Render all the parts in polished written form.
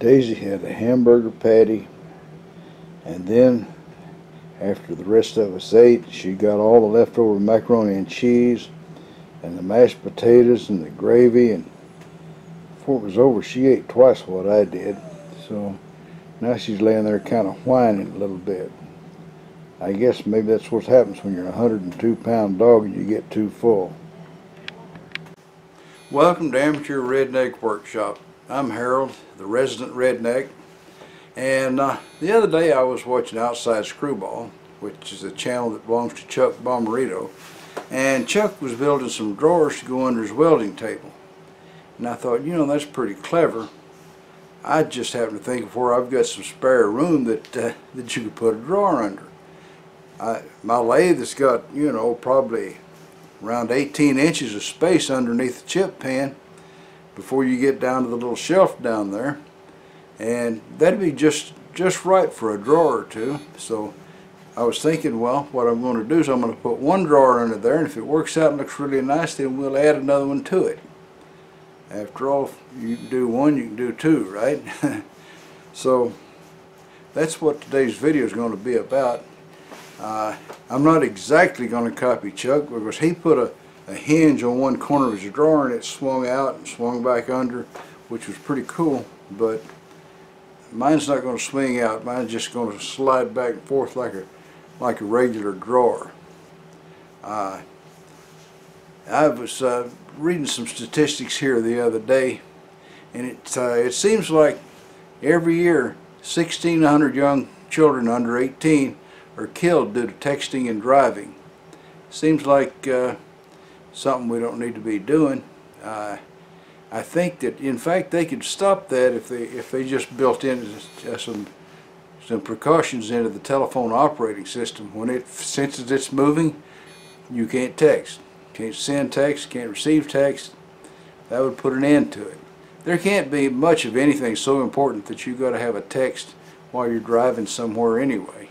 Daisy had a hamburger patty, and then after the rest of us ate, she got all the leftover macaroni and cheese and the mashed potatoes and the gravy, and before it was over she ate twice what I did. So now she's laying there kind of whining a little bit. I guess maybe that's what happens when you're a 102-pound dog and you get too full. Welcome to Amateur Redneck Workshop. I'm Harold, the resident redneck, and the other day I was watching Outside Screwball, which is a channel that belongs to Chuck Bomarito, and Chuck was building some drawers to go under his welding table. And I thought, you know, that's pretty clever. I just happened to think of where I've got some spare room that you could put a drawer under. My lathe has got, you know, probably around 18 inches of space underneath the chip pan before you get down to the little shelf down there, and that'd be just right for a drawer or two. So I was thinking, well, what I'm going to do is I'm going to put one drawer under there, and if it works out and looks really nice, then we'll add another one to it. After all, you can do one, you can do two, right? So that's what today's video is going to be about. I'm not exactly going to copy Chuck, because he put a hinge on one corner of his drawer and it swung out and swung back under, which was pretty cool, but mine's not going to swing out. Mine's just going to slide back and forth like a regular drawer. I was reading some statistics here the other day, and it seems like every year 1,600 young children under 18 are killed due to texting and driving. Seems like something we don't need to be doing. I think that, in fact, they could stop that if they just built in some precautions into the telephone operating system. When it senses it's moving, you can't text, can't send text, can't receive text. That would put an end to it. There can't be much of anything so important that you've got to have a text while you're driving somewhere anyway.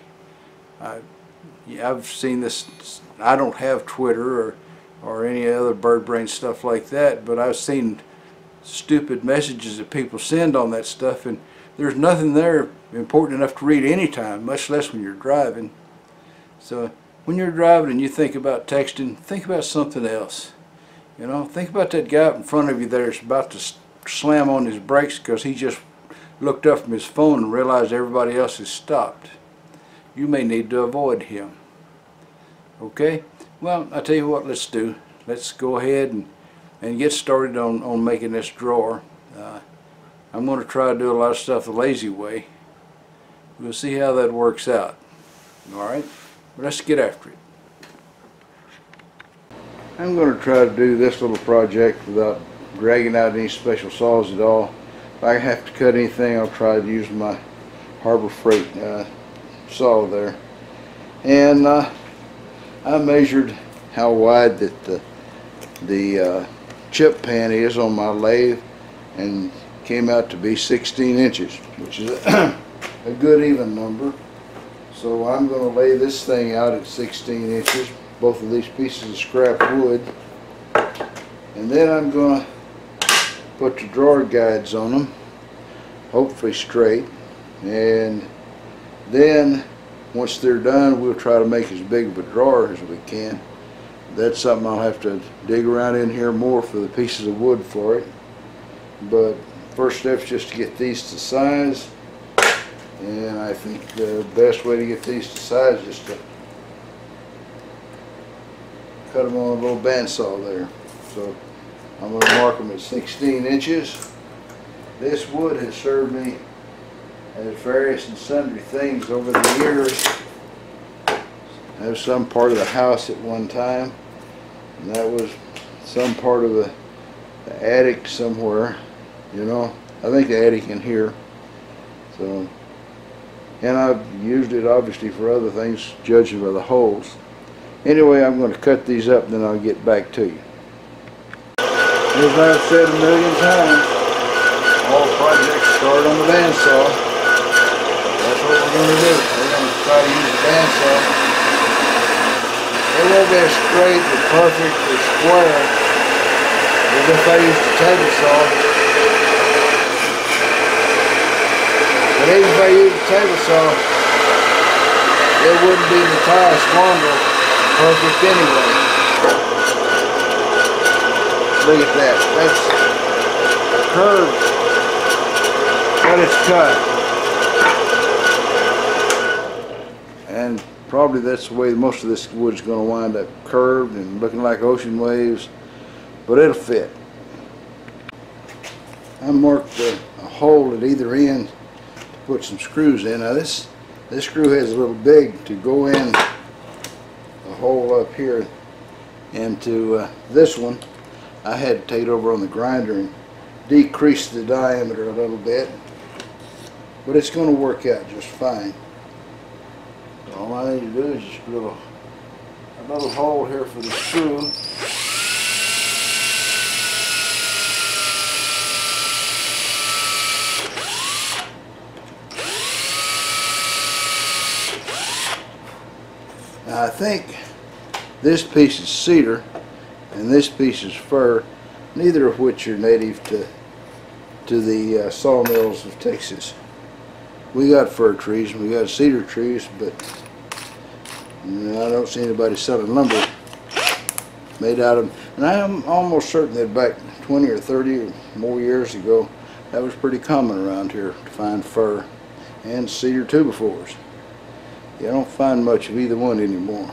I've seen this. I don't have Twitter or any other bird brain stuff like that, but I've seen stupid messages that people send on that stuff, and there's nothing there important enough to read anytime, much less when you're driving. So when you're driving and you think about texting, think about something else. You know, think about that guy up in front of you there that's about to slam on his brakes because he just looked up from his phone and realized everybody else has stopped. You may need to avoid him. Okay? Well, I tell you what, let's do. Let's go ahead and get started on making this drawer. I'm going to try to do a lot of stuff the lazy way. We'll see how that works out. Alright? But let's get after it. I'm going to try to do this little project without dragging out any special saws at all. If I have to cut anything, I'll try to use my Harbor Freight saw there. And I measured how wide that the chip pan is on my lathe, and came out to be 16 inches, which is a good even number. So I'm going to lay this thing out at 16 inches, both of these pieces of scrap wood, and then I'm going to put the drawer guides on them, hopefully straight, and then once they're done, we'll try to make as big of a drawer as we can. That's something I'll have to dig around in here more for the pieces of wood for it. But first step is just to get these to size. And I think the best way to get these to size is to cut them on a little bandsaw there. So I'm going to mark them at 16 inches. This wood has served me as various and sundry things over the years. That was some part of the house at one time, and that was some part of the attic somewhere, you know. I think the attic in here. So, and I've used it obviously for other things, judging by the holes. Anyway, I'm going to cut these up, and then I'll get back to you. As I've said a million times, all projects start on the bandsaw. That's what we're going to do. We're going to try to use the bandsaw. It won't be as straight or perfect or square as if I used a table saw. But even if I used a table saw, it wouldn't be the Matthias Wandel perfect anyway. Look at that. That's curved, but it's cut. And probably that's the way most of this wood's going to wind up, curved and looking like ocean waves, but it'll fit. I marked a hole at either end to put some screws in. Now this screw has a little big to go in a hole up here, and to this one I had to take it over on the grinder and decrease the diameter a little bit, but it's going to work out just fine. All I need to do is just put a little hole here for the screw. Now I think this piece is cedar and this piece is fir, neither of which are native to the sawmills of Texas. We got fir trees and we got cedar trees, but I don't see anybody selling lumber made out of them. And I am almost certain that back 20 or 30 or more years ago, that was pretty common around here to find fir and cedar 2x4s. You don't find much of either one anymore.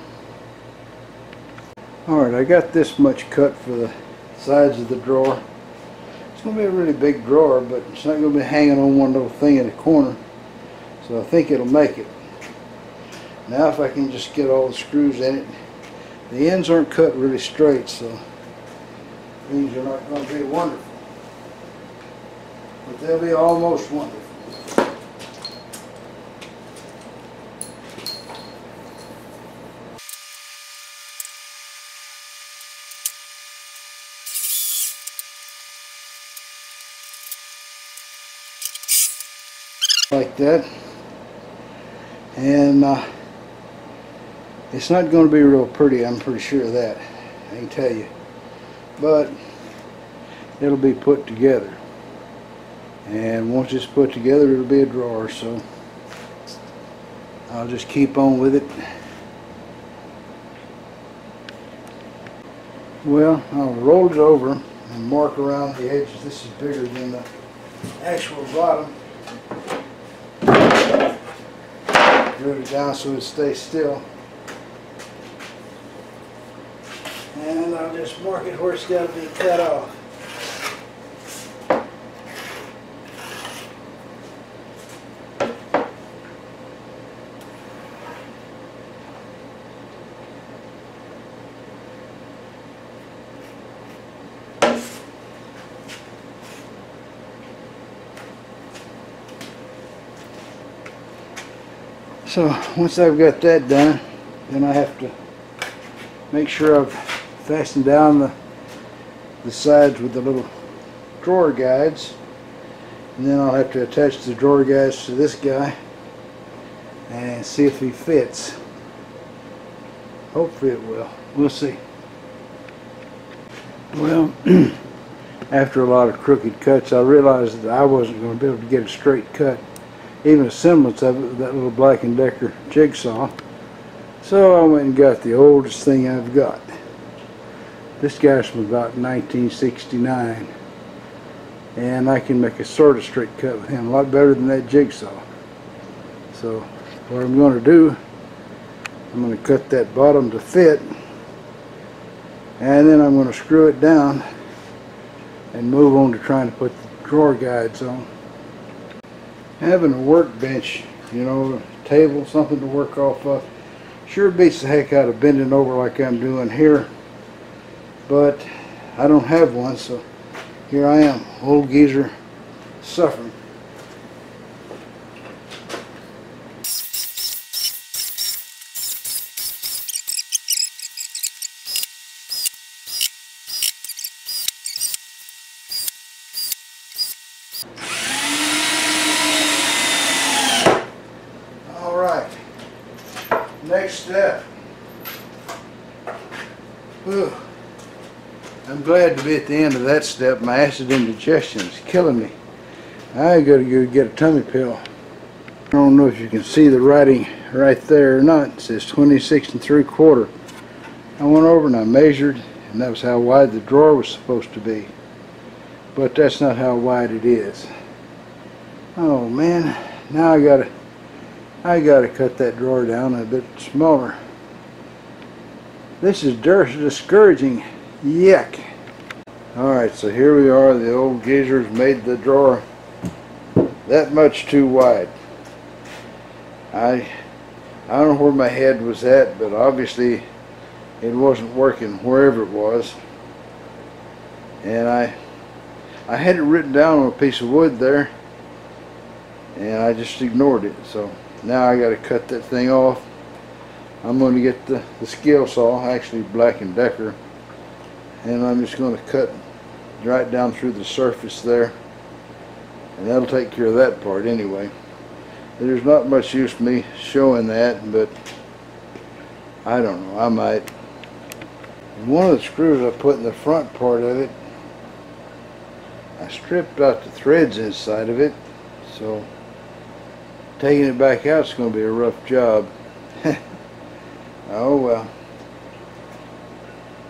Alright, I got this much cut for the sides of the drawer. It's going to be a really big drawer, but it's not going to be hanging on one little thing in the corner. So I think it'll make it. Now if I can just get all the screws in it. The ends aren't cut really straight, so things are not going to be wonderful. But they'll be almost wonderful. Like that, and it's not going to be real pretty, I'm pretty sure of that, I can tell you, but it'll be put together, and once it's put together it'll be a drawer, so I'll just keep on with it. Well, I'll roll it over and mark around the edges. This is bigger than the actual bottom. Root it down so it stays still, and I'll just mark it where it's got to be cut off. So once I've got that done, then I have to make sure I've fastened down the sides with the little drawer guides, and then I'll have to attach the drawer guides to this guy and see if he fits. Hopefully it will. We'll see. Well, after a lot of crooked cuts, I realized that I wasn't going to be able to get a straight cut, even a semblance of it, with that little Black & Decker jigsaw. So I went and got the oldest thing I've got. This guy's from about 1969, and I can make a sort of straight cut with him, a lot better than that jigsaw. So what I'm going to do, I'm going to cut that bottom to fit, and then I'm going to screw it down and move on to trying to put the drawer guides on. Having a workbench, you know, a table, something to work off of, sure beats the heck out of bending over like I'm doing here. But I don't have one, so here I am, old geezer, suffering. Next step. Whew. I'm glad to be at the end of that step. My acid indigestion is killing me. I gotta go get a tummy pill. don't know if you can see the writing right there or not. It says 26 3/4. I went over and I measured, and that was how wide the drawer was supposed to be. But that's not how wide it is. Oh man, now I gotta cut that drawer down a bit smaller. This is discouraging. Yuck. Alright, so here we are. The old geezer's made the drawer that much too wide. I don't know where my head was at, but obviously it wasn't working wherever it was. And I had it written down on a piece of wood there, and I just ignored it. So now I got to cut that thing off. I'm going to get the scale saw, actually Black & Decker, and I'm just going to cut right down through the surface there, and that'll take care of that part anyway. There's not much use me showing that, but I don't know, I might. One of the screws I put in the front part of it, I stripped out the threads inside of it, so taking it back out is going to be a rough job. Oh well.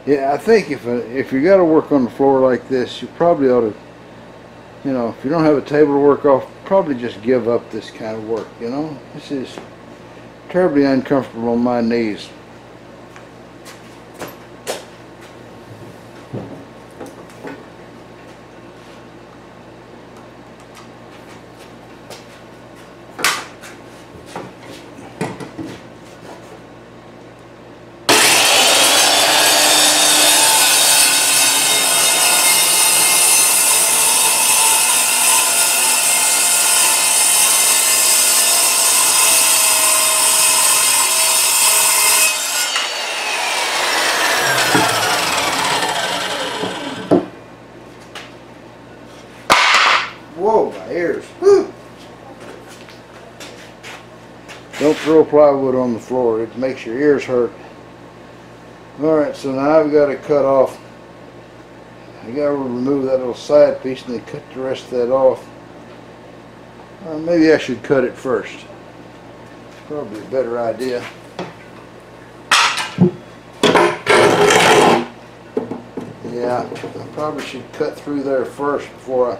Yeah, I think if you got to work on the floor like this, you probably ought to, you know, if you don't have a table to work off, probably just give up this kind of work, you know. This is terribly uncomfortable on my knees. Whoa, my ears. Whew. Don't throw plywood on the floor. It makes your ears hurt. Alright, so now I've got to cut off. I got to remove that little side piece and then cut the rest of that off. Maybe I should cut it first. Probably a better idea. Yeah, I probably should cut through there first before I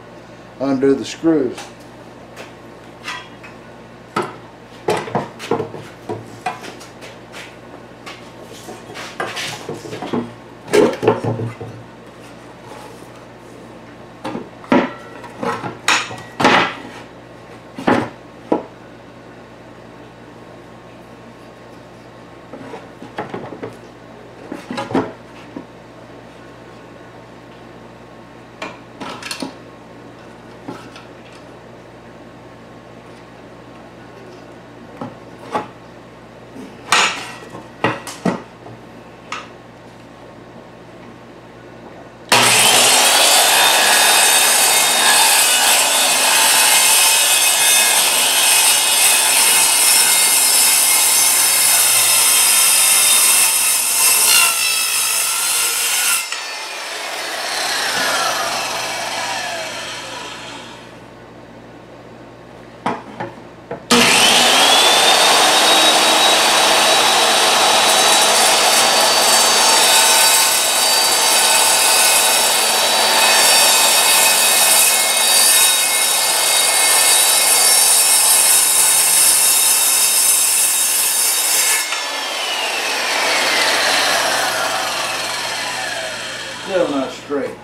undo the screws. Still not straight.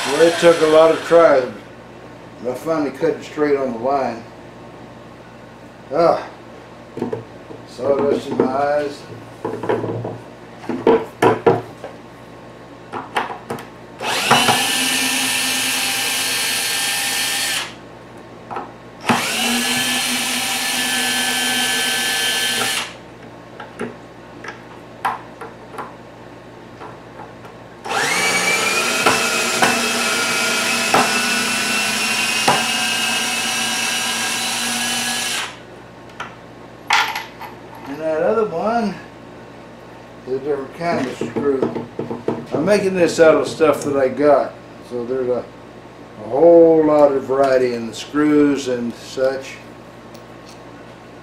Well, it took a lot of tries, but I finally cut it straight on the line. Sawdust in my eyes. kind of screw. I'm making this out of stuff that I got, so there's a whole lot of variety in the screws and such.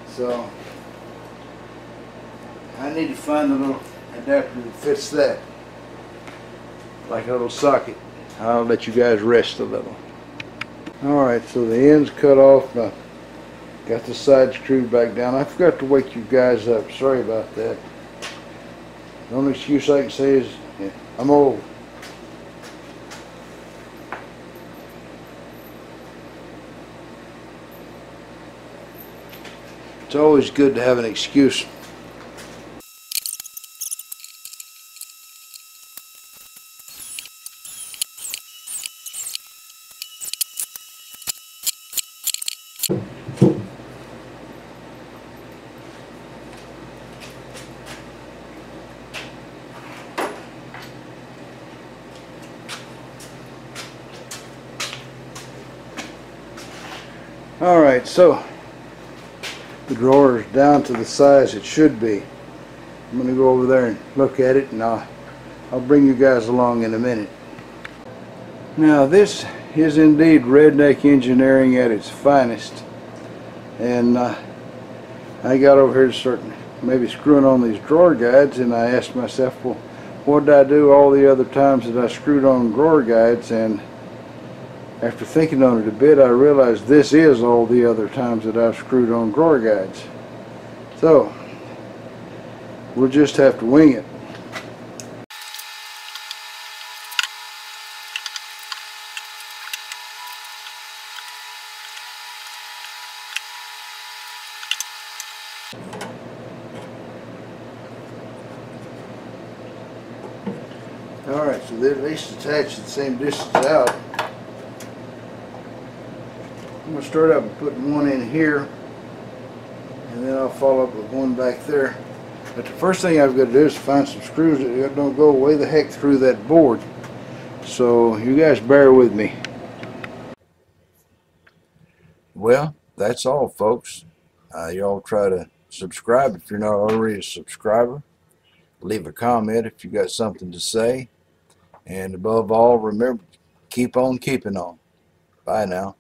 So I need to find a little adapter that fits that, like a little socket. I'll let you guys rest a little. Alright, so the end's cut off. Now got the side screw back down. I forgot to wake you guys up. Sorry about that. The only excuse I can say is I'm old. It's always good to have an excuse. Alright, so the drawer is down to the size it should be. I'm going to go over there and look at it, and I'll bring you guys along in a minute. Now this is indeed redneck engineering at its finest, and I got over here to start maybe screwing on these drawer guides, and I asked myself, well, what did I do all the other times that I screwed on drawer guides? And after thinking on it a bit, I realized this is all the other times that I've screwed on drawer guides. So we'll just have to wing it. Alright, so they're at least attached the same distance out. I'm going to start out with putting one in here, and then I'll follow up with one back there. But the first thing I've got to do is find some screws that don't go way the heck through that board. So you guys bear with me. Well, that's all, folks. Y'all try to subscribe if you're not already a subscriber. Leave a comment if you got something to say. And above all, remember, keep on keeping on. Bye now.